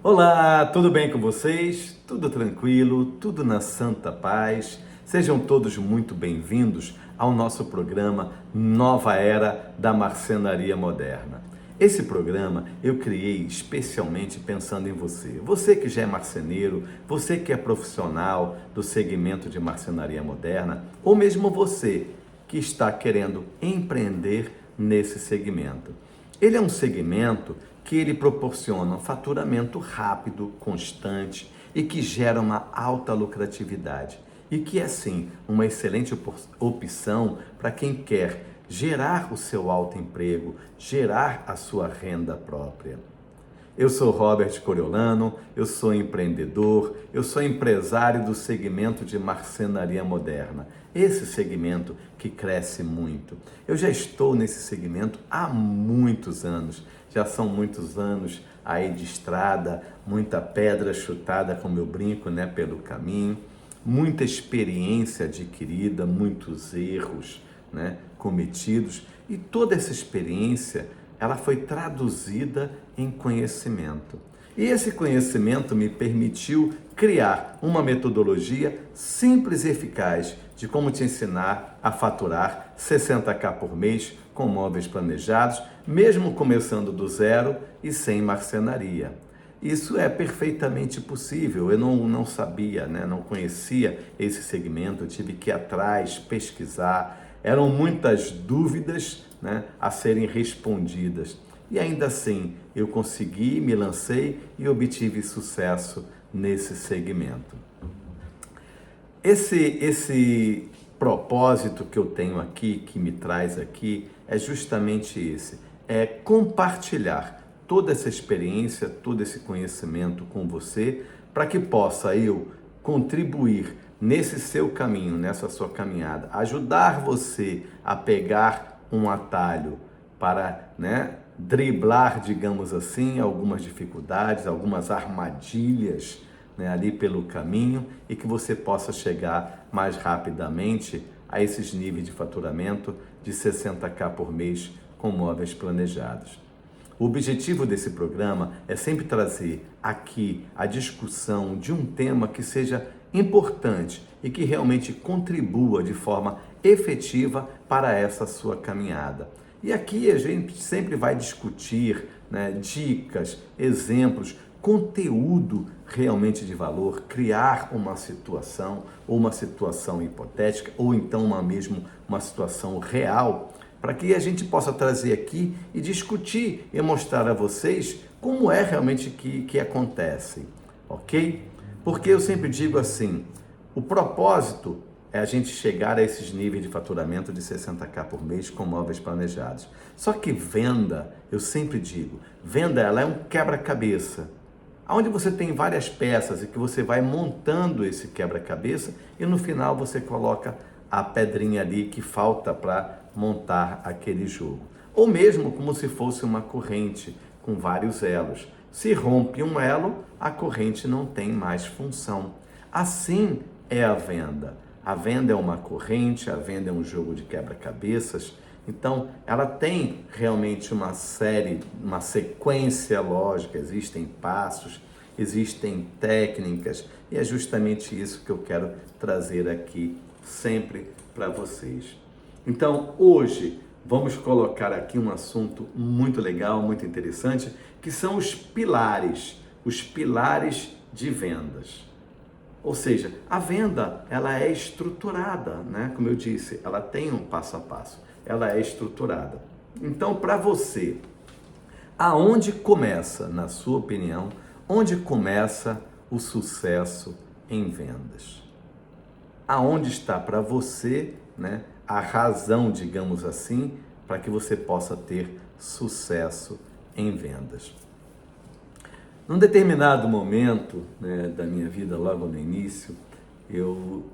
Olá, tudo bem com vocês? Tudo tranquilo, tudo na santa paz. Sejam todos muito bem-vindos ao nosso programa Nova Era da Marcenaria Moderna. Esse programa eu criei especialmente pensando em você. Você que já é marceneiro, você que é profissional do segmento de marcenaria moderna, ou mesmo você que está querendo empreender nesse segmento. Ele é um segmento que ele proporciona um faturamento rápido, constante e que gera uma alta lucratividade. E que é sim uma excelente opção para quem quer gerar o seu autoemprego, gerar a sua renda própria. Eu sou Robert Coriolano, eu sou empreendedor, eu sou empresário do segmento de marcenaria moderna. Esse segmento que cresce muito. Eu já estou nesse segmento há muitos anos. Já são muitos anos aí de estrada, muita pedra chutada, como eu brinco, né, pelo caminho, muita experiência adquirida, muitos erros, né, cometidos, e toda essa experiência ela foi traduzida em conhecimento. E esse conhecimento me permitiu criar uma metodologia simples e eficaz de como te ensinar a faturar 60k por mês com móveis planejados, mesmo começando do zero e sem marcenaria. Isso é perfeitamente possível. Eu não sabia, né? Não conhecia esse segmento, eu tive que ir atrás, pesquisar. Eram muitas dúvidas, né, a serem respondidas. E ainda assim, eu consegui, me lancei e obtive sucesso nesse segmento. Esse propósito que eu tenho aqui, que me traz aqui, é justamente esse. É compartilhar toda essa experiência, todo esse conhecimento com você, para que possa eu contribuir nesse seu caminho, nessa sua caminhada, ajudar você a pegar um atalho para, né, driblar, digamos assim, algumas dificuldades, algumas armadilhas, né, ali pelo caminho, e que você possa chegar mais rapidamente a esses níveis de faturamento de 60k por mês com móveis planejados. O objetivo desse programa é sempre trazer aqui a discussão de um tema que seja importante e que realmente contribua de forma efetiva para essa sua caminhada. E aqui a gente sempre vai discutir, né, dicas, exemplos, conteúdo realmente de valor, criar uma situação ou uma situação hipotética ou então uma situação real, para que a gente possa trazer aqui e discutir e mostrar a vocês como é realmente que acontece, ok? Porque eu sempre digo assim, o propósito é a gente chegar a esses níveis de faturamento de 60k por mês com móveis planejados. Só que venda, eu sempre digo, venda ela é um quebra-cabeça, onde você tem várias peças e que você vai montando esse quebra-cabeça e no final você coloca a pedrinha ali que falta para montar aquele jogo. Ou mesmo como se fosse uma corrente com vários elos. Se rompe um elo, a corrente não tem mais função. Assim é a venda. A venda é uma corrente, a venda é um jogo de quebra-cabeças. Então, ela tem realmente uma sequência lógica, existem passos, existem técnicas, e é justamente isso que eu quero trazer aqui sempre para vocês. Então, hoje vamos colocar aqui um assunto muito legal, muito interessante, que são os pilares de vendas. Ou seja, a venda, ela é estruturada, né? Como eu disse, ela tem um passo a passo, ela é estruturada. Então, para você, aonde começa, na sua opinião, onde começa o sucesso em vendas? Aonde está para você, né, a razão, digamos assim, para que você possa ter sucesso em vendas? Num determinado momento, né, da minha vida, logo no início, eu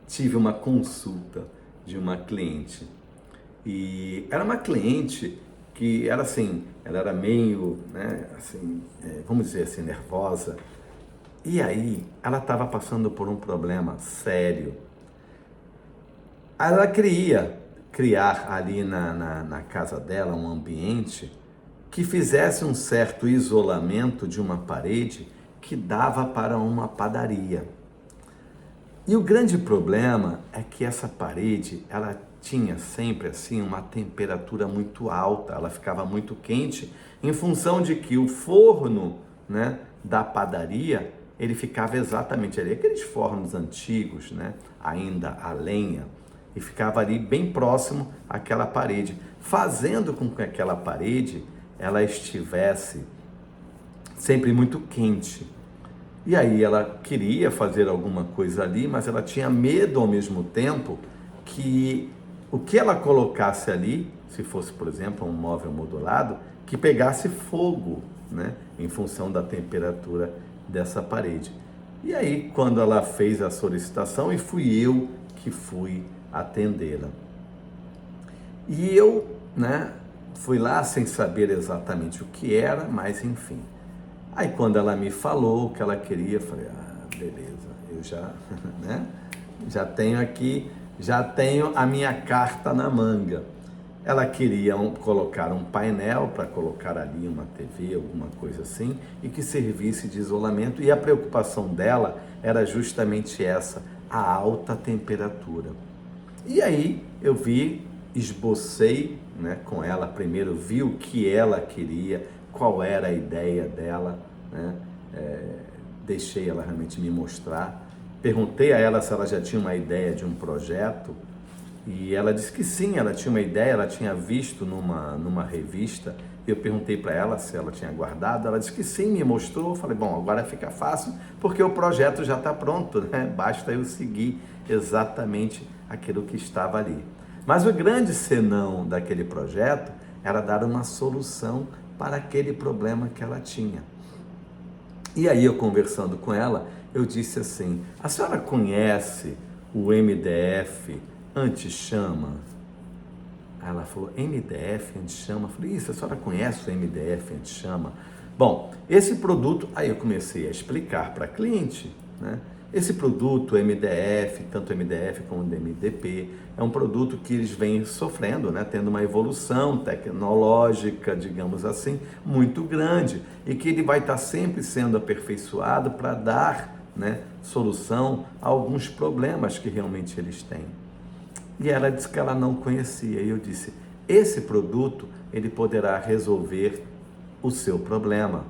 tive uma consulta de uma cliente. E era uma cliente que era assim, ela era meio, né, assim, vamos dizer assim, nervosa. E aí, ela estava passando por um problema sério. Ela queria criar ali na casa dela um ambiente que fizesse um certo isolamento de uma parede que dava para uma padaria. E o grande problema é que essa parede, ela tinha sempre assim uma temperatura muito alta, ela ficava muito quente em função de que o forno, né, da padaria, ele ficava exatamente ali, aqueles fornos antigos, né, ainda a lenha, e ficava ali bem próximo àquela parede, fazendo com que aquela parede ela estivesse sempre muito quente. E aí ela queria fazer alguma coisa ali, mas ela tinha medo ao mesmo tempo que o que ela colocasse ali, se fosse, por exemplo, um móvel modulado, que pegasse fogo, né, em função da temperatura dessa parede. E aí, quando ela fez a solicitação, e fui eu que fui atendê-la. E eu, né, fui lá sem saber exatamente o que era, mas enfim. Aí quando ela me falou o que ela queria, eu falei, beleza, eu já, né, já tenho a minha carta na manga. Ela queria colocar um painel para colocar ali uma TV, alguma coisa assim, e que servisse de isolamento, e a preocupação dela era justamente essa, a alta temperatura. E aí eu esbocei, né, com ela, primeiro vi o que ela queria, qual era a ideia dela, né? Deixei ela realmente me mostrar, perguntei a ela se ela já tinha uma ideia de um projeto, e ela disse que sim, ela tinha uma ideia, ela tinha visto numa revista. Eu perguntei para ela se ela tinha guardado, ela disse que sim, me mostrou. Eu falei, bom, agora fica fácil, porque o projeto já está pronto, né? Basta eu seguir exatamente aquilo que estava ali. Mas o grande senão daquele projeto era dar uma solução para aquele problema que ela tinha. E aí eu conversando com ela, eu disse assim, a senhora conhece o MDF anti-chama? Ela falou, MDF anti-chama? Eu falei, isso, a senhora conhece o MDF anti-chama? Bom, esse produto, aí eu comecei a explicar para a cliente, né? Esse produto MDF, tanto MDF como MDP, é um produto que eles vêm sofrendo, né? Tendo uma evolução tecnológica, digamos assim, muito grande, e que ele vai estar sempre sendo aperfeiçoado para dar, né, solução a alguns problemas que realmente eles têm. E ela disse que ela não conhecia, e eu disse, esse produto, ele poderá resolver o seu problema.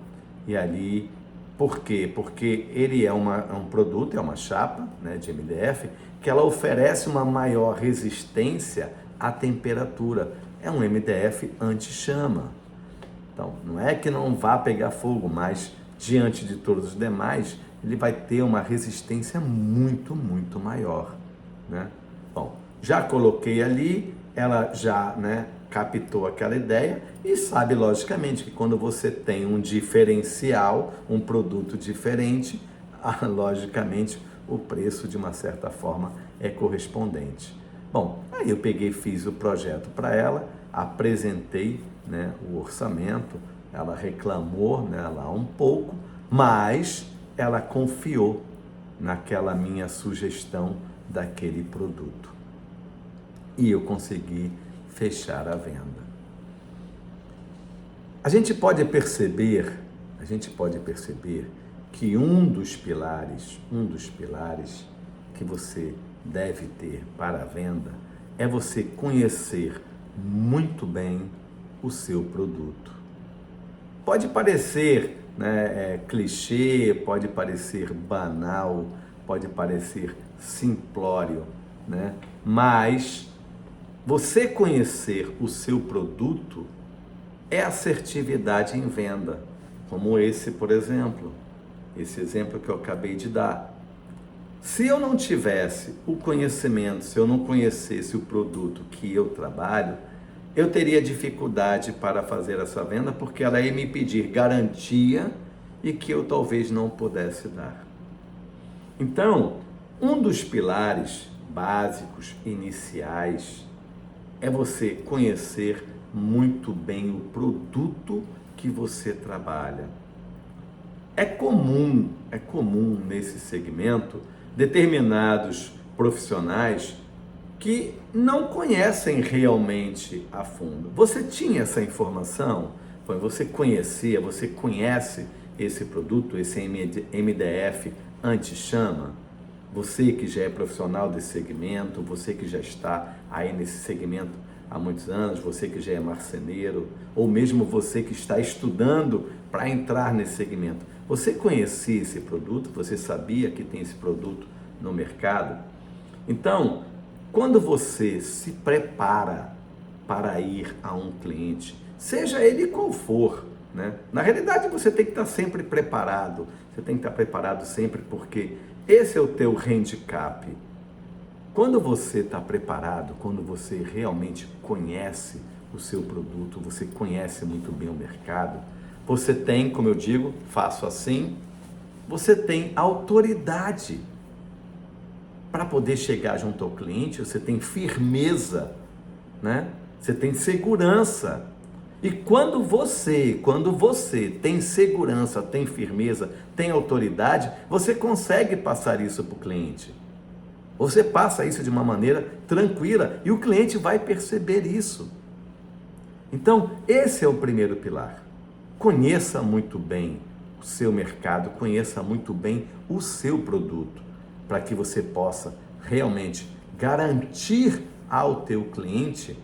E ali, por quê? Porque ele é um produto, é uma chapa, né, de MDF, que ela oferece uma maior resistência à temperatura. É um MDF anti-chama. Então, não é que não vá pegar fogo, mas diante de todos os demais, ele vai ter uma resistência muito, muito maior, né? Bom, já coloquei ali, ela já, né, captou aquela ideia e sabe, logicamente, que quando você tem um diferencial, um produto diferente, logicamente, o preço, de uma certa forma, é correspondente. Bom, aí eu peguei, fiz o projeto para ela, apresentei, né, o orçamento, ela reclamou, né, lá um pouco, mas ela confiou naquela minha sugestão daquele produto. E eu consegui fechar a venda. A gente pode perceber que um dos pilares que você deve ter para a venda é você conhecer muito bem o seu produto. Pode parecer, né, clichê, pode parecer banal, pode parecer simplório, né? Mas você conhecer o seu produto é assertividade em venda, como esse, por exemplo, esse exemplo que eu acabei de dar. Se eu não tivesse o conhecimento, se eu não conhecesse o produto que eu trabalho, eu teria dificuldade para fazer essa venda, porque ela ia me pedir garantia e que eu talvez não pudesse dar. Então, um dos pilares básicos, iniciais, é você conhecer muito bem o produto que você trabalha. É comum nesse segmento determinados profissionais que não conhecem realmente a fundo. Você tinha essa informação? você conhecer, você conhece esse produto, esse MDF anti-chama? Você que já é profissional desse segmento, você que já está aí nesse segmento há muitos anos, você que já é marceneiro, ou mesmo você que está estudando para entrar nesse segmento. Você conhecia esse produto? Você sabia que tem esse produto no mercado? Então, quando você se prepara para ir a um cliente, seja ele qual for, né? Na realidade, você tem que estar sempre preparado. Você tem que estar preparado sempre porque esse é o teu handicap. Quando você está preparado, quando você realmente conhece o seu produto, você conhece muito bem o mercado, você tem, como eu digo, faço assim, você tem autoridade para poder chegar junto ao cliente, você tem firmeza, né? Você tem segurança. E quando você tem segurança, tem firmeza, tem autoridade, você consegue passar isso para o cliente. Você passa isso de uma maneira tranquila e o cliente vai perceber isso. Então, esse é o primeiro pilar. Conheça muito bem o seu mercado, conheça muito bem o seu produto, para que você possa realmente garantir ao teu cliente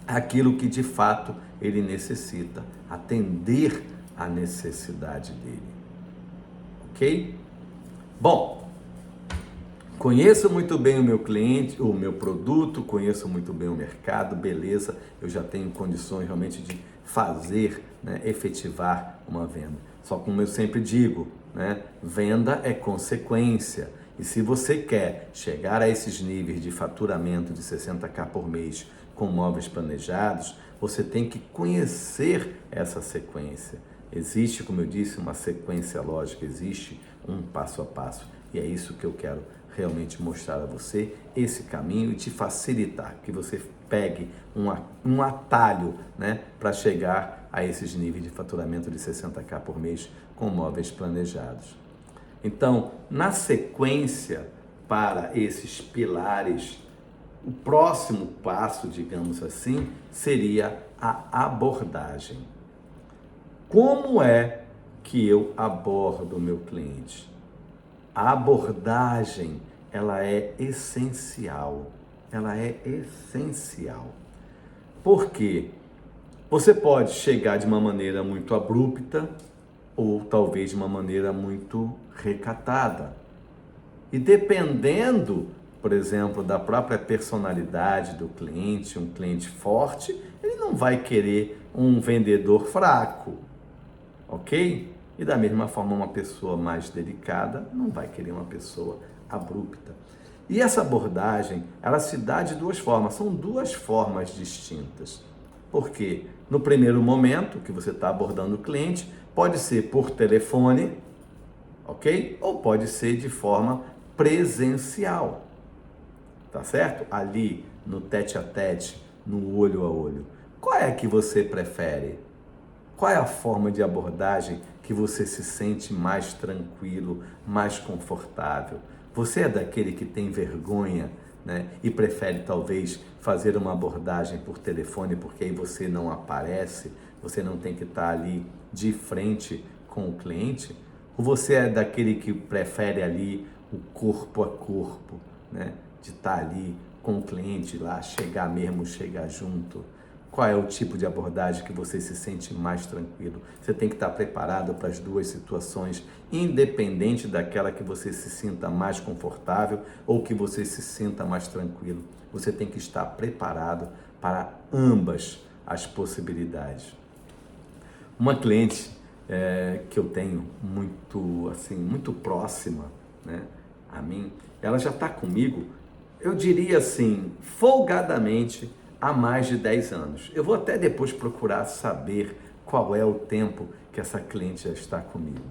aquilo que de fato ele necessita, atender à necessidade dele. Ok? Bom, conheço muito bem o meu cliente, o meu produto, conheço muito bem o mercado, beleza, eu já tenho condições realmente de fazer, né, efetivar uma venda. Só como eu sempre digo, né, venda é consequência. E se você quer chegar a esses níveis de faturamento de 60k por mês com móveis planejados, você tem que conhecer essa sequência. Existe, como eu disse, uma sequência lógica, existe um passo a passo. E é isso que eu quero realmente mostrar a você, esse caminho, e te facilitar, que você pegue um atalho, né, para chegar a esses níveis de faturamento de 60k por mês com móveis planejados. Então, na sequência, para esses pilares, o próximo passo, digamos assim, seria a abordagem. Como é que eu abordo o meu cliente? A abordagem, ela é essencial. Ela é essencial. Por quê? Você pode chegar de uma maneira muito abrupta ou talvez de uma maneira muito recatada. E dependendo, por exemplo, da própria personalidade do cliente, um cliente forte, ele não vai querer um vendedor fraco, ok? E da mesma forma, uma pessoa mais delicada não vai querer uma pessoa abrupta. E essa abordagem, ela se dá de duas formas, são duas formas distintas. Porque no primeiro momento que você está abordando o cliente, pode ser por telefone, ok? Ou pode ser de forma presencial, tá certo? Ali no tete a tete, no olho a olho. Qual é que você prefere? Qual é a forma de abordagem que você se sente mais tranquilo, mais confortável? Você é daquele que tem vergonha, né, e prefere talvez fazer uma abordagem por telefone porque aí você não aparece, você não tem que estar ali de frente com o cliente? Ou você é daquele que prefere ali o corpo a corpo, né, de estar ali com o cliente lá, chegar mesmo, chegar junto? Qual é o tipo de abordagem que você se sente mais tranquilo? Você tem que estar preparado para as duas situações, independente daquela que você se sinta mais confortável ou que você se sinta mais tranquilo. Você tem que estar preparado para ambas as possibilidades. Uma cliente que eu tenho muito próxima, né, a mim, ela já está comigo, eu diria assim, folgadamente, há mais de 10 anos. Eu vou até depois procurar saber qual é o tempo que essa cliente já está comigo.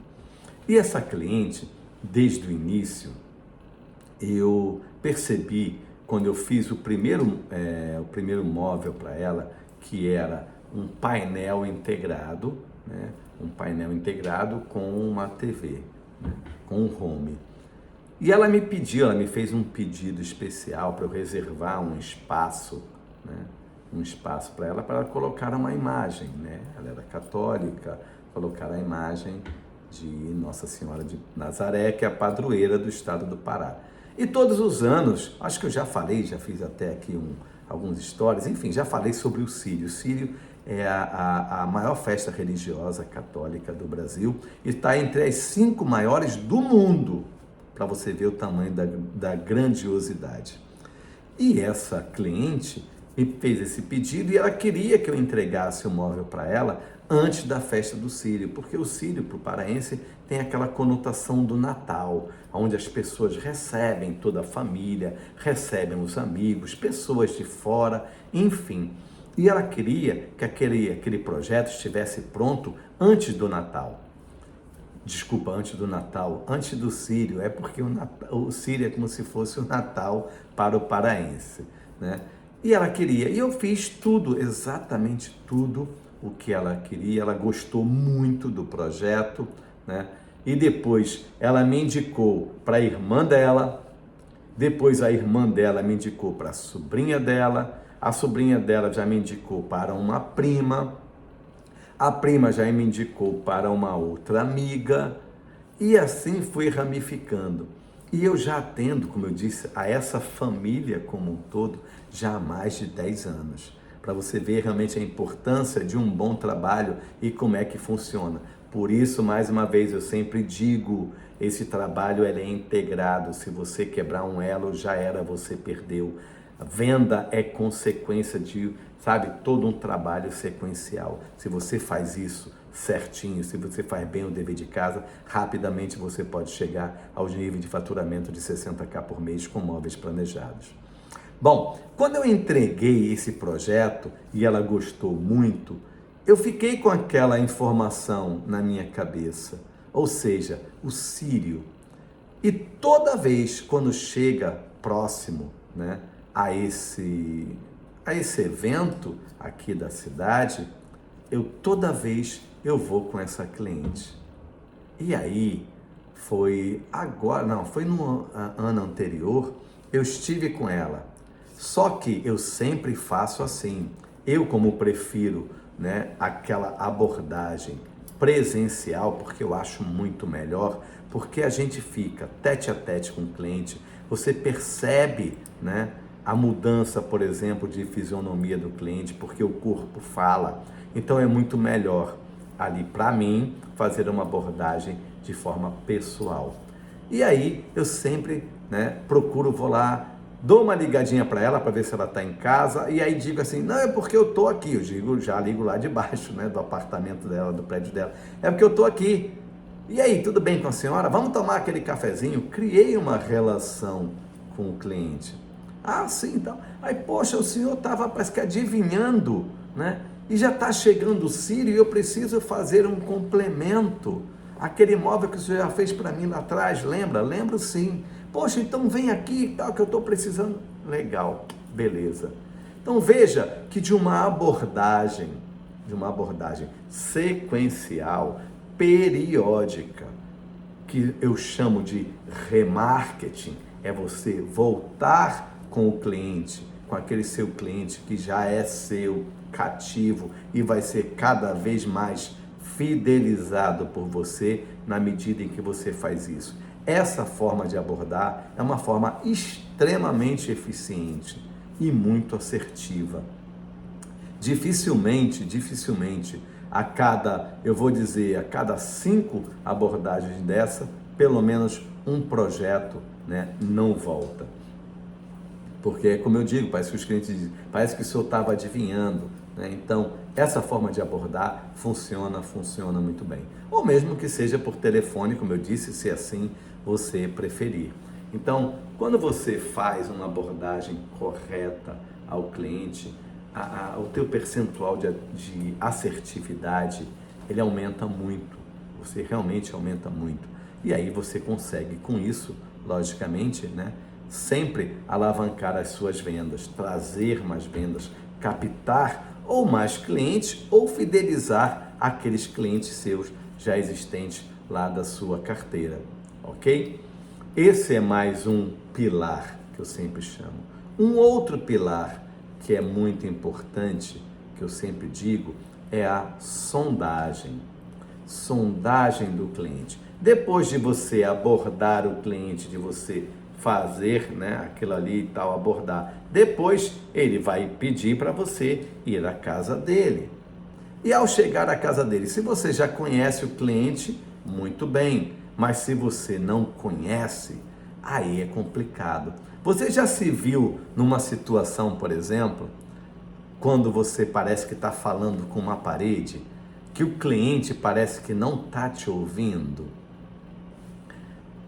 E essa cliente, desde o início, eu percebi, quando eu fiz o primeiro móvel para ela, que era um painel integrado, né? Um painel integrado com uma TV, né? Com um home. E ela me fez um pedido especial para eu reservar um espaço, né, um espaço para ela colocar uma imagem, né? Ela era católica, colocar a imagem de Nossa Senhora de Nazaré, que é a padroeira do estado do Pará. E todos os anos, acho que eu já falei, já fiz até aqui alguns stories, enfim, já falei sobre o Círio. O Círio é a maior festa religiosa católica do Brasil e está entre as 5 maiores do mundo, para você ver o tamanho da grandiosidade. E essa cliente me fez esse pedido e ela queria que eu entregasse o móvel para ela antes da festa do Círio, porque o Círio, para o paraense, tem aquela conotação do Natal, onde as pessoas recebem toda a família, recebem os amigos, pessoas de fora, enfim. E ela queria que aquele projeto estivesse pronto antes do Natal. Desculpa, antes do Natal, antes do Círio, é porque o Círio é como se fosse o Natal para o paraense, né? E ela queria, e eu fiz tudo, exatamente tudo o que ela queria, ela gostou muito do projeto, né? E depois ela me indicou para a irmã dela, depois a irmã dela me indicou para a sobrinha dela já me indicou para uma prima, a prima já me indicou para uma outra amiga, e assim fui ramificando. E eu já atendo, como eu disse, a essa família como um todo, já há mais de 10 anos. Para você ver realmente a importância de um bom trabalho e como é que funciona. Por isso, mais uma vez, eu sempre digo, esse trabalho ele é integrado. Se você quebrar um elo, já era, você perdeu. A venda é consequência de, sabe, todo um trabalho sequencial. Se você faz isso certinho, se você faz bem o dever de casa, rapidamente você pode chegar ao nível de faturamento de 60k por mês com móveis planejados. Bom, quando eu entreguei esse projeto e ela gostou muito, eu fiquei com aquela informação na minha cabeça, ou seja, o Círio. E toda vez quando chega próximo, né, a esse evento aqui da cidade, toda vez eu vou com essa cliente. E aí, foi no ano anterior, eu estive com ela. Só que eu sempre faço assim, eu como prefiro, né, aquela abordagem presencial, porque eu acho muito melhor, porque a gente fica tete a tete com o cliente, você percebe, né, a mudança, por exemplo, de fisionomia do cliente, porque o corpo fala. Então é muito melhor ali para mim fazer uma abordagem de forma pessoal. E aí eu sempre, né, vou lá, dou uma ligadinha para ela para ver se ela está em casa e aí digo assim, não, é porque eu estou aqui. Já ligo lá de baixo, né, do apartamento dela, do prédio dela. É porque eu estou aqui. E aí, tudo bem com a senhora? Vamos tomar aquele cafezinho? Criei uma relação com o cliente. Ah, sim, então. Aí, poxa, o senhor estava, parece que adivinhando, né? E já está chegando o Círio e eu preciso fazer um complemento. Aquele imóvel que o senhor já fez para mim lá atrás, lembra? Lembro sim. Poxa, então vem aqui e tal, que eu estou precisando. Legal, beleza. Então veja que de uma abordagem sequencial, periódica, que eu chamo de remarketing, é você voltar com o cliente, com aquele seu cliente que já é seu cativo e vai ser cada vez mais fidelizado por você na medida em que você faz isso. Essa forma de abordar é uma forma extremamente eficiente e muito assertiva. Dificilmente, a cada 5 abordagens dessa, pelo menos um projeto, né, não volta. Porque, como eu digo, parece que os clientes dizem, parece que o senhor estava adivinhando, né? Então, essa forma de abordar funciona muito bem. Ou mesmo que seja por telefone, como eu disse, se assim você preferir. Então, quando você faz uma abordagem correta ao cliente, o teu percentual de assertividade, ele aumenta muito. Você realmente aumenta muito. E aí você consegue, com isso, logicamente, né, sempre alavancar as suas vendas, trazer mais vendas, captar ou mais clientes ou fidelizar aqueles clientes seus já existentes lá da sua carteira, ok? Esse é mais um pilar que eu sempre chamo. Um outro pilar que é muito importante, que eu sempre digo, é a sondagem. Sondagem do cliente. Depois de você abordar o cliente, de você fazer, né, aquilo ali e tal, abordar, depois ele vai pedir para você ir à casa dele. E ao chegar à casa dele, se você já conhece o cliente, muito bem, mas se você não conhece, aí é complicado. Você já se viu numa situação, por exemplo, quando você parece que está falando com uma parede, que o cliente parece que não está te ouvindo?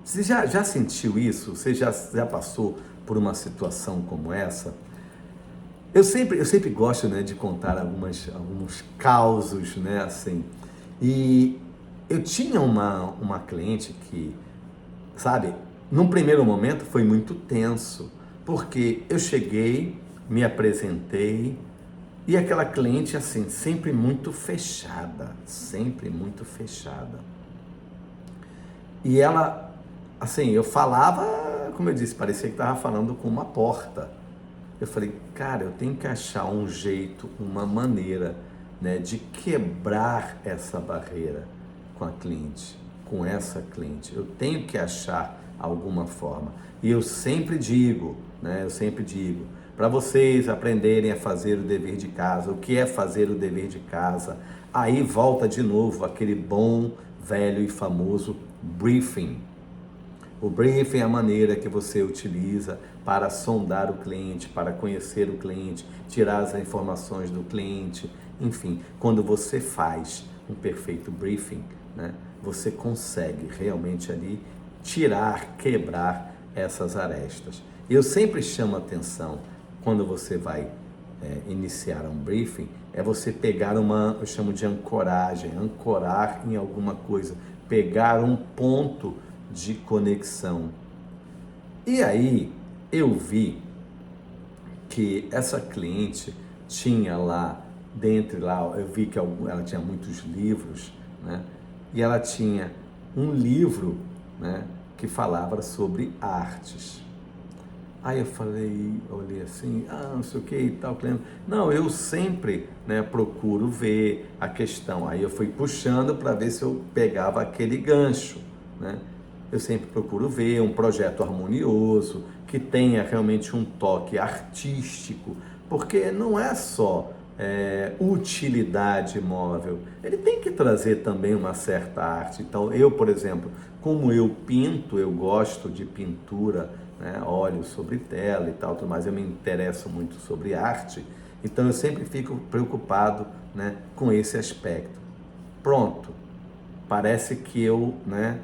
Você já sentiu isso? Você já passou por uma situação como essa? Eu sempre gosto, né, de contar alguns causos, né, assim. E eu tinha uma cliente que, sabe, num primeiro momento foi muito tenso, porque eu cheguei, me apresentei, e aquela cliente, assim, sempre muito fechada. E ela, assim, eu falava, como eu disse, parecia que estava falando com uma porta. Eu falei, cara, eu tenho que achar um jeito, uma maneira, né, de quebrar essa barreira com a cliente, com essa cliente. Eu tenho que achar alguma forma. E eu sempre digo, né, para vocês aprenderem a fazer o dever de casa. O que é fazer o dever de casa? Aí volta de novo aquele bom, velho e famoso briefing. O briefing é a maneira que você utiliza para sondar o cliente, para conhecer o cliente, tirar as informações do cliente. Enfim, quando você faz um perfeito briefing, né, você consegue realmente ali tirar, quebrar essas arestas. Eu sempre chamo a atenção quando você vai iniciar um briefing, é você pegar eu chamo de ancoragem, ancorar em alguma coisa, pegar um ponto de conexão. E aí eu vi que essa cliente tinha lá, eu vi que ela tinha muitos livros, né? E ela tinha um livro, né, que falava sobre artes. Aí eu olhei assim, não sei o que e tal, não, eu sempre, né, procuro ver a questão. Aí eu fui puxando para ver se eu pegava aquele gancho, né? Eu sempre procuro ver um projeto harmonioso, que tenha realmente um toque artístico, porque não é só utilidade móvel, ele tem que trazer também uma certa arte. Então eu, por exemplo, como eu pinto, eu gosto de pintura, né, óleo sobre tela e tal, mas eu me interesso muito sobre arte, então eu sempre fico preocupado, né, com esse aspecto. Pronto, parece que eu, né,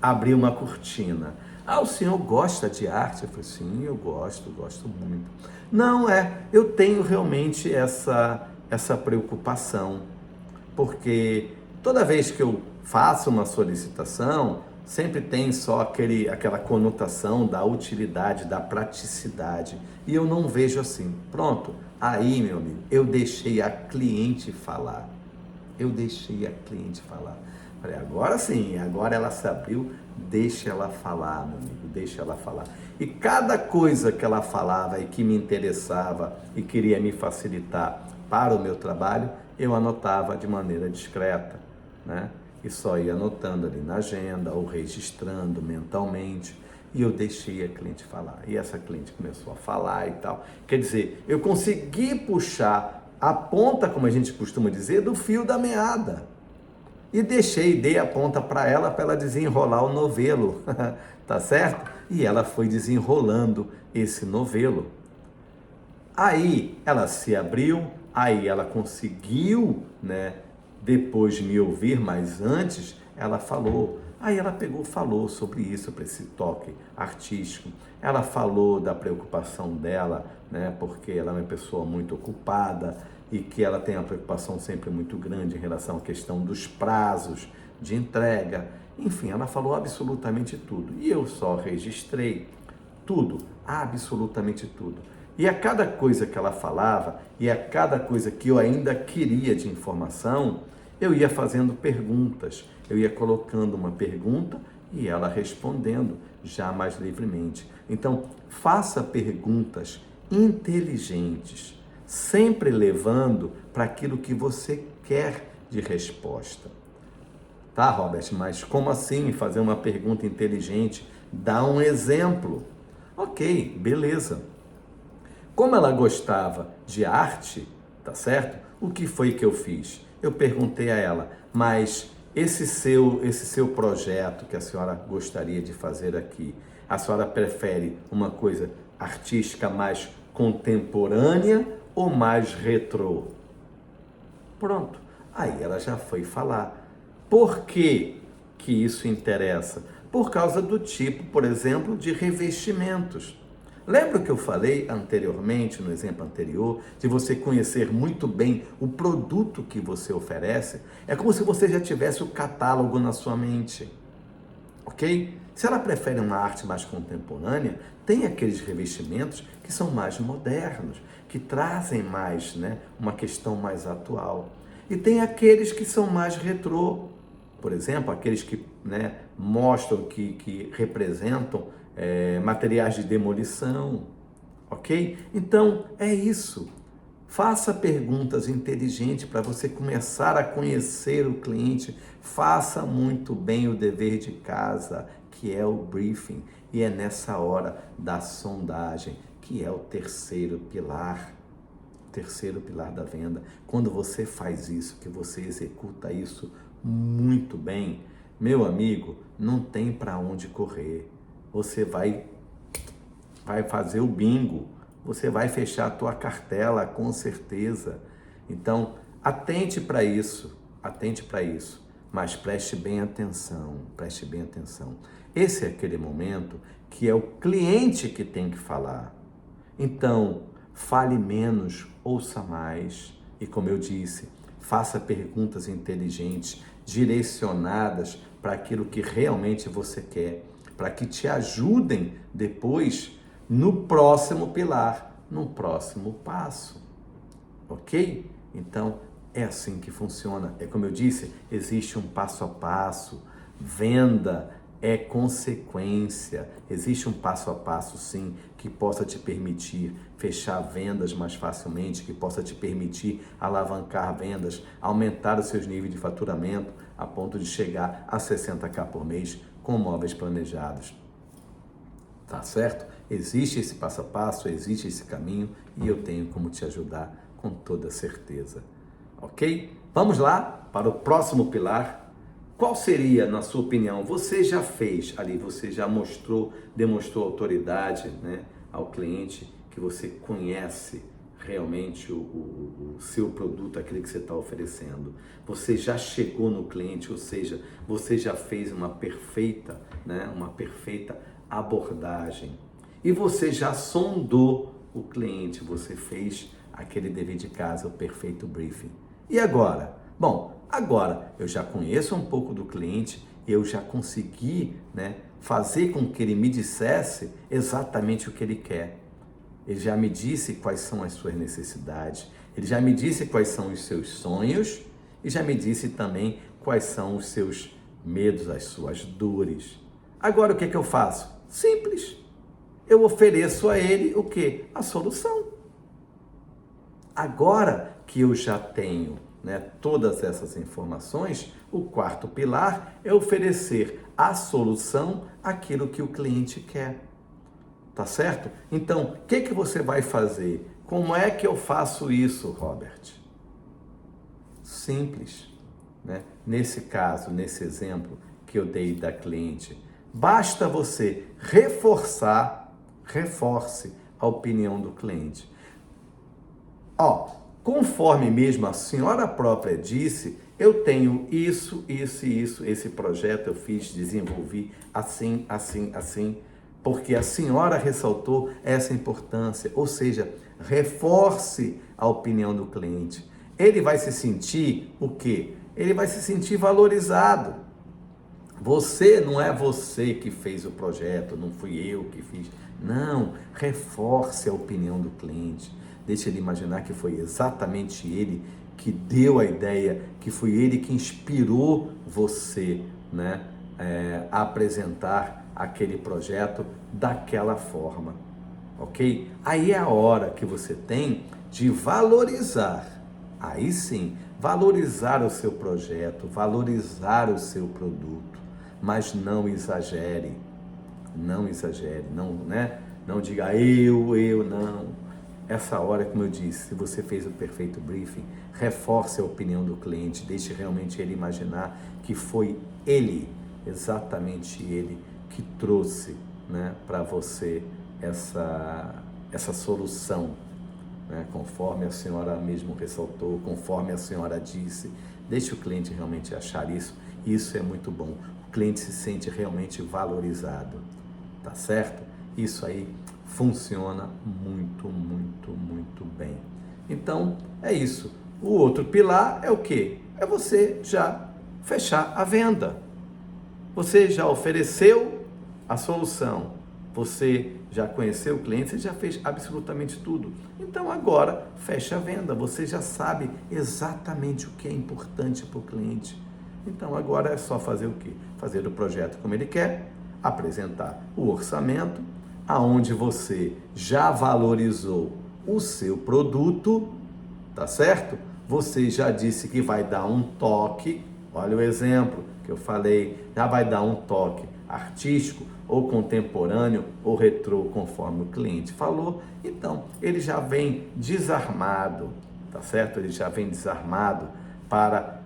abri uma cortina. O senhor gosta de arte? Eu falei, sim, eu gosto muito. Não, eu tenho realmente essa preocupação, porque toda vez que eu faço uma solicitação, sempre tem só aquela conotação da utilidade, da praticidade, e eu não vejo assim. Pronto, aí, meu amigo, eu deixei a cliente falar. Falei, agora sim, agora ela se abriu, deixa ela falar, meu amigo, deixa ela falar. E cada coisa que ela falava e que me interessava e queria me facilitar para o meu trabalho, eu anotava de maneira discreta, né? E só ia anotando ali na agenda ou registrando mentalmente. E eu deixei a cliente falar. E essa cliente começou a falar e tal. Quer dizer, eu consegui puxar a ponta, como a gente costuma dizer, do fio da meada. E dei a ponta para ela desenrolar o novelo, tá certo? E ela foi desenrolando esse novelo. Aí ela se abriu, aí ela conseguiu, né, depois de me ouvir, mas antes ela falou. Aí ela falou sobre isso, para esse toque artístico. Ela falou da preocupação dela, né, porque ela é uma pessoa muito ocupada e que ela tem uma preocupação sempre muito grande em relação à questão dos prazos de entrega. Enfim, ela falou absolutamente tudo. E eu só registrei tudo, absolutamente tudo. E a cada coisa que ela falava, e a cada coisa que eu ainda queria de informação, eu ia fazendo perguntas. Eu ia colocando uma pergunta e ela respondendo já mais livremente. Então, faça perguntas inteligentes. sempre levando para aquilo que você quer de resposta. Tá, Robert, mas como assim fazer uma pergunta inteligente? Dá um exemplo. Ok, beleza. Como ela gostava de arte, tá certo? O que foi que eu fiz? Eu perguntei a ela, mas esse seu projeto que a senhora gostaria de fazer aqui, a senhora prefere uma coisa artística mais contemporânea ou mais retrô? Pronto. Aí ela já foi falar. Por que que isso interessa? Por causa do tipo, por exemplo, de revestimentos. Lembra que eu falei anteriormente, no exemplo anterior, de você conhecer muito bem o produto que você oferece? É como se você já tivesse o catálogo na sua mente, ok? Se ela prefere uma arte mais contemporânea, tem aqueles revestimentos que são mais modernos, que trazem mais, né, uma questão mais atual. E tem aqueles que são mais retrô, por exemplo, aqueles que, né, mostram, que representam materiais de demolição, ok? Então, é isso. Faça perguntas inteligentes para você começar a conhecer o cliente. Faça muito bem o dever de casa, que é o briefing. E é nessa hora da sondagem, que é o terceiro pilar. Terceiro pilar da venda. Quando você faz isso, que você executa isso muito bem, meu amigo, não tem para onde correr. Você vai fazer o bingo, você vai fechar a tua cartela com certeza. Então, atente para isso, mas preste bem atenção, preste bem atenção. Esse é aquele momento que é o cliente que tem que falar. Então, fale menos, ouça mais e, como eu disse, faça perguntas inteligentes, direcionadas para aquilo que realmente você quer, para que te ajudem depois no próximo pilar, no próximo passo, ok? Então, é assim que funciona. É como eu disse, existe um passo a passo, venda é consequência. Existe um passo a passo, sim, que possa te permitir fechar vendas mais facilmente, que possa te permitir alavancar vendas, aumentar os seus níveis de faturamento a ponto de chegar a 60k por mês com móveis planejados. Tá certo? Existe esse passo a passo, existe esse caminho e eu tenho como te ajudar com toda certeza. Ok? Vamos lá para o próximo pilar. Qual seria, na sua opinião? Você já fez ali, você já demonstrou autoridade, né, ao cliente, que você conhece realmente o seu produto, aquele que você está oferecendo. Você já chegou no cliente, ou seja, você já fez uma perfeita, né, uma perfeita abordagem. E você já sondou o cliente, você fez aquele dever de casa, o perfeito briefing. E agora? Bom, agora eu já conheço um pouco do cliente, eu já consegui, né, fazer com que ele me dissesse exatamente o que ele quer. Ele já me disse quais são as suas necessidades, ele já me disse quais são os seus sonhos e já me disse também quais são os seus medos, as suas dores. Agora o que é que eu faço? Simples. Eu ofereço a ele o quê? A solução. Agora que eu já tenho, né, todas essas informações, o quarto pilar é oferecer a solução àquilo que o cliente quer. Tá certo? Então, o que você vai fazer? Como é que eu faço isso, Robert? Simples, né? Nesse caso, nesse exemplo que eu dei da cliente, basta você reforce a opinião do cliente. Ó, conforme mesmo a senhora própria disse, eu tenho isso, esse projeto eu fiz, desenvolvi assim, porque a senhora ressaltou essa importância, ou seja, reforce a opinião do cliente. Ele vai se sentir o quê? Ele vai se sentir valorizado. Não é você que fez o projeto, não fui eu que fiz. Não, reforce a opinião do cliente. Deixe ele imaginar que foi exatamente ele que deu a ideia, que foi ele que inspirou você, né, a apresentar aquele projeto daquela forma. ok? Aí é a hora que você tem de valorizar, aí sim, valorizar o seu projeto, valorizar o seu produto, mas não exagere, não, né? Não diga não. Essa hora, como eu disse, se você fez o perfeito briefing, reforce a opinião do cliente, deixe realmente ele imaginar que foi ele, exatamente ele, que trouxe, né, para você essa solução, né, conforme a senhora mesmo ressaltou, conforme a senhora disse. Deixe o cliente realmente achar isso, e isso é muito bom. O cliente se sente realmente valorizado, tá certo? Isso aí funciona muito bem. Então, é isso. O outro pilar é o quê? É você já fechar a venda. Você já ofereceu a solução, você já conheceu o cliente, você já fez absolutamente tudo. Então agora fecha a venda, você já sabe exatamente o que é importante para o cliente. Então agora é só fazer o quê? Fazer o projeto como ele quer, apresentar o orçamento, aonde você já valorizou o seu produto, tá certo? Você já disse que vai dar um toque, olha o exemplo que eu falei, já vai dar um toque artístico, ou contemporâneo, ou retrô, conforme o cliente falou. Então, ele já vem desarmado, tá certo? Ele já vem desarmado para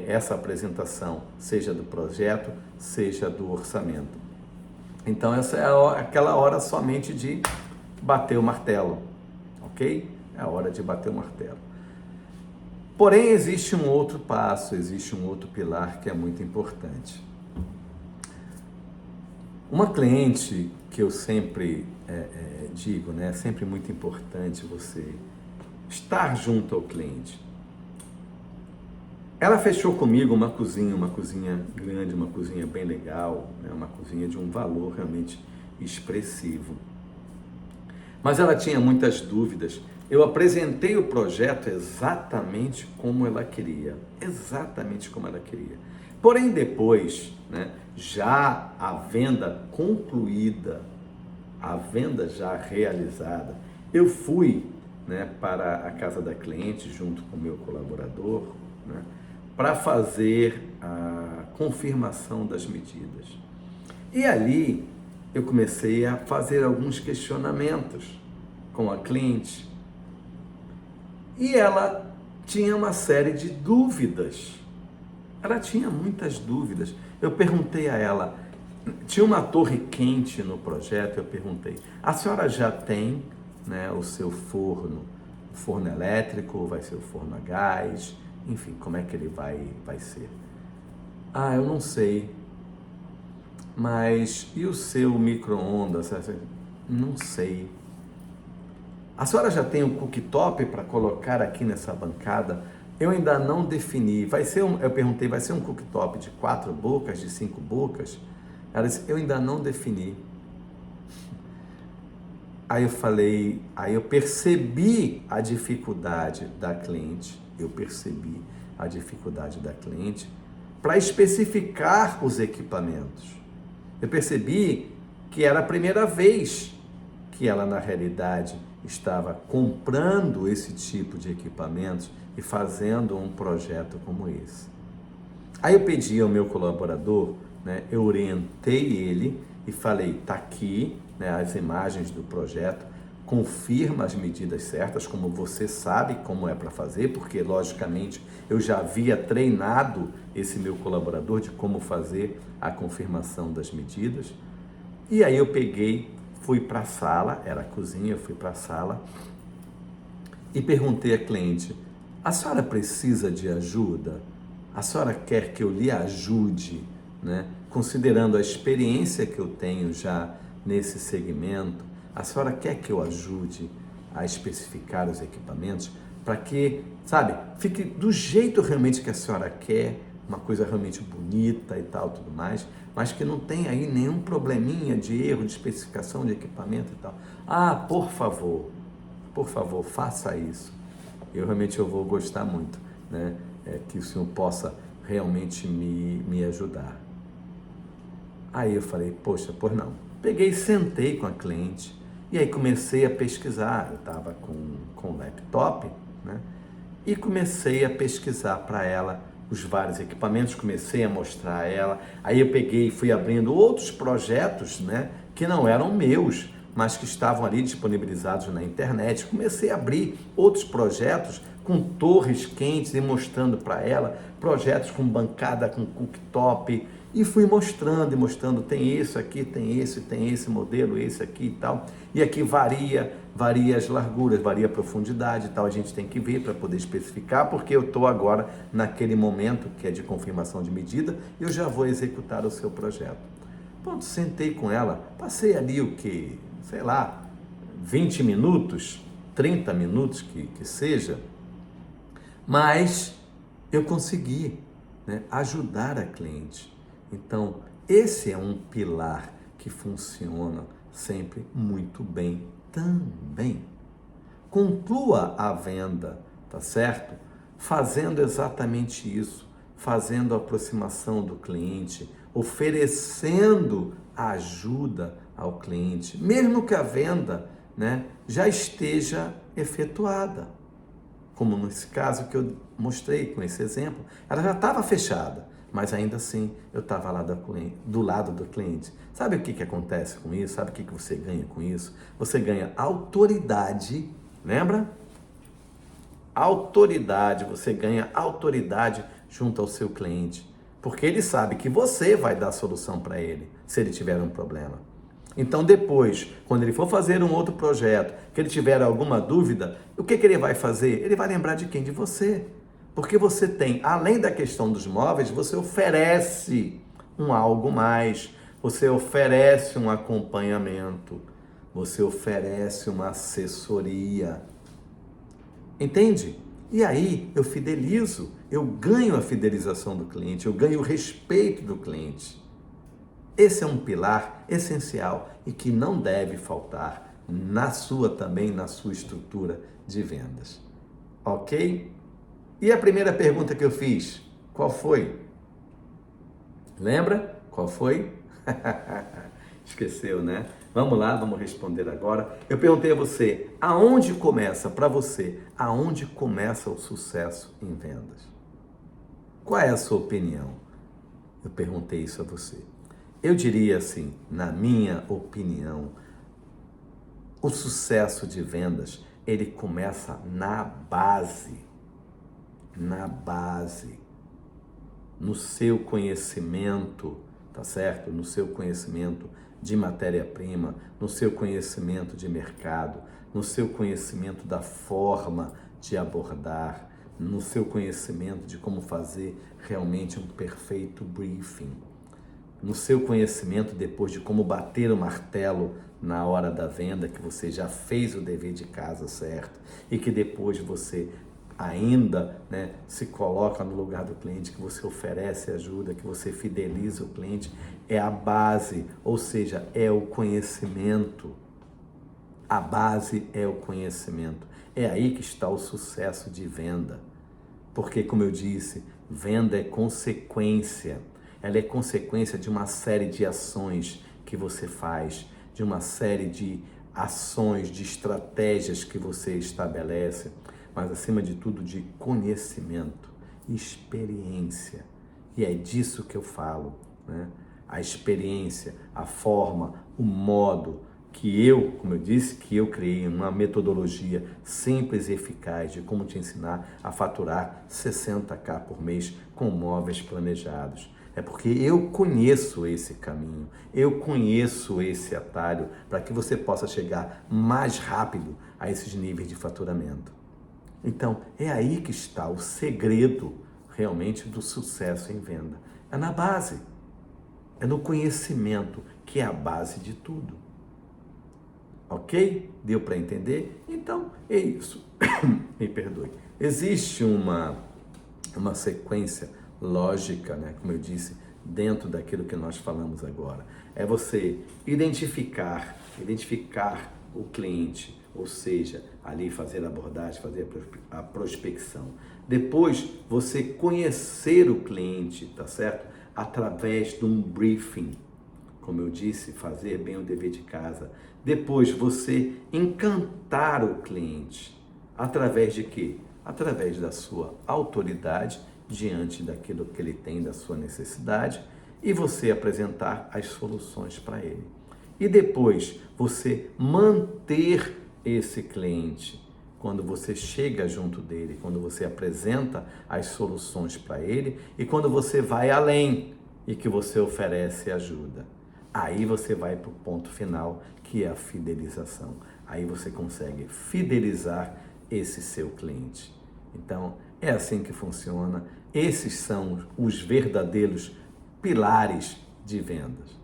essa apresentação, seja do projeto, seja do orçamento. Então, essa é aquela hora somente de bater o martelo, ok? É a hora de bater o martelo. Porém, existe um outro passo, existe um outro pilar que é muito importante. Uma cliente que eu sempre digo, né, é sempre muito importante você estar junto ao cliente. Ela fechou comigo uma cozinha grande, uma cozinha bem legal, né, uma cozinha de um valor realmente expressivo. Mas ela tinha muitas dúvidas. Eu apresentei o projeto exatamente como ela queria, exatamente como ela queria. Porém, depois, né, já a venda concluída, a venda já realizada, eu fui, né, para a casa da cliente junto com o meu colaborador, né, para fazer a confirmação das medidas. E ali eu comecei a fazer alguns questionamentos com a cliente. E ela tinha uma série de dúvidas. Ela tinha muitas dúvidas. Eu perguntei a ela, tinha uma torre quente no projeto, eu perguntei, a senhora já tem, né, o seu forno elétrico, vai ser o forno a gás, enfim, como é que ele vai ser? Ah, eu não sei. Mas e o seu micro-ondas? Não sei. A senhora já tem um cooktop para colocar aqui nessa bancada? Eu ainda não defini. Eu perguntei, vai ser um cooktop de 4 bocas, de 5 bocas? Ela disse, eu ainda não defini. Aí eu percebi a dificuldade da cliente. Para especificar os equipamentos. Eu percebi que era a primeira vez que ela, na realidade, estava comprando esse tipo de equipamentos e fazendo um projeto como esse. Aí eu pedi ao meu colaborador, né, eu orientei ele e falei, tá aqui, né, as imagens do projeto, confirma as medidas certas, como você sabe como é para fazer, porque logicamente eu já havia treinado esse meu colaborador de como fazer a confirmação das medidas. E aí eu fui para a sala, era a cozinha, eu fui para a sala e perguntei à cliente, a senhora precisa de ajuda? A senhora quer que eu lhe ajude, né? Considerando a experiência que eu tenho já nesse segmento, a senhora quer que eu ajude a especificar os equipamentos para que, sabe, fique do jeito realmente que a senhora quer, uma coisa realmente bonita e tal, tudo mais, mas que não tenha aí nenhum probleminha de erro de especificação de equipamento e tal. Ah, por favor, faça isso. Eu vou gostar muito, né? Que o senhor possa realmente me ajudar. Aí eu falei, poxa, pois não. Peguei e sentei com a cliente E aí comecei a pesquisar, eu estava com o laptop, né? E comecei a pesquisar para ela os vários equipamentos, comecei a mostrar a ela. Aí eu peguei e fui abrindo outros projetos, né, que não eram meus, mas que estavam ali disponibilizados na internet. Comecei a abrir outros projetos com torres quentes e mostrando para ela, projetos com bancada, com cooktop, e fui mostrando e mostrando, tem esse aqui, tem esse modelo, esse aqui e tal. E aqui varia as larguras, varia a profundidade e tal, a gente tem que ver para poder especificar, porque eu estou agora naquele momento que é de confirmação de medida, eu já vou executar o seu projeto. Pronto, sentei com ela, passei ali o que, sei lá, 20 minutos, 30 minutos que seja, mas eu consegui, né, ajudar a cliente. Então, esse é um pilar que funciona sempre muito bem também. Conclua a venda, tá certo? Fazendo exatamente isso, fazendo a aproximação do cliente, oferecendo ajuda ao cliente, mesmo que a venda, né, já esteja efetuada. Como nesse caso que eu mostrei com esse exemplo, ela já estava fechada, mas ainda assim eu estava lá do lado do cliente. Sabe o que acontece com isso? Sabe o que você ganha com isso? Você ganha autoridade, lembra? Autoridade, você ganha autoridade junto ao seu cliente, porque ele sabe que você vai dar a solução para ele, se ele tiver um problema. Então depois, quando ele for fazer um outro projeto, que ele tiver alguma dúvida, o que ele vai fazer? Ele vai lembrar de quem? De você. Porque você tem, além da questão dos móveis, você oferece um algo mais, você oferece um acompanhamento, você oferece uma assessoria. Entende? E aí eu fidelizo, eu ganho a fidelização do cliente, eu ganho o respeito do cliente. Esse é um pilar essencial e que não deve faltar na sua estrutura de vendas. Ok? E a primeira pergunta que eu fiz, qual foi? Lembra? Qual foi? Esqueceu, né? Vamos lá, vamos responder agora. Eu perguntei a você, aonde começa, para você, aonde começa o sucesso em vendas? Qual é a sua opinião? Eu perguntei isso a você. Eu diria assim, na minha opinião, o sucesso de vendas, ele começa na base, no seu conhecimento, tá certo? No seu conhecimento de matéria-prima, no seu conhecimento de mercado, no seu conhecimento da forma de abordar, no seu conhecimento de como fazer realmente um perfeito briefing, no seu conhecimento depois de como bater o martelo na hora da venda, que você já fez o dever de casa certo e que depois você ainda, né, se coloca no lugar do cliente, que você oferece ajuda, que você fideliza o cliente, é a base, ou seja, é o conhecimento. A base é o conhecimento. É aí que está o sucesso de venda. Porque, como eu disse, venda é consequência. Ela é consequência de uma série de ações que você faz, de uma série de ações, de estratégias que você estabelece, mas acima de tudo de conhecimento, experiência. E é disso que eu falo, né? A experiência, a forma, o modo que eu, como eu disse, que eu criei uma metodologia simples e eficaz de como te ensinar a faturar 60k por mês com móveis planejados. É porque eu conheço esse caminho, eu conheço esse atalho para que você possa chegar mais rápido a esses níveis de faturamento. Então, é aí que está o segredo realmente do sucesso em venda. É na base, é no conhecimento, que é a base de tudo. Ok? Deu para entender? Então, é isso. Me perdoe. Existe uma sequência lógica, né? Como eu disse, dentro daquilo que nós falamos agora. É você identificar o cliente, ou seja, ali fazer a abordagem, fazer a prospecção. Depois, você conhecer o cliente, tá certo? Através de um briefing. como eu disse, fazer bem o dever de casa. Depois, você encantar o cliente. Através de quê? Através da sua autoridade diante daquilo que ele tem, da sua necessidade, e você apresentar as soluções para ele. E depois, você manter esse cliente. Quando você chega junto dele, quando você apresenta as soluções para ele e quando você vai além e que você oferece ajuda. Aí você vai para o ponto final, que é a fidelização. Aí você consegue fidelizar esse seu cliente. Então, é assim que funciona. Esses são os verdadeiros pilares de vendas.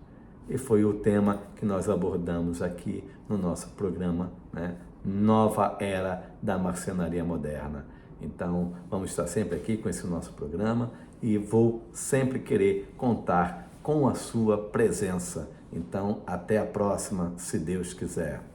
E foi o tema que nós abordamos aqui no nosso programa, né? Nova Era da Marcenaria Moderna. Então, vamos estar sempre aqui com esse nosso programa e vou sempre querer contar com a sua presença. Então, até a próxima, se Deus quiser.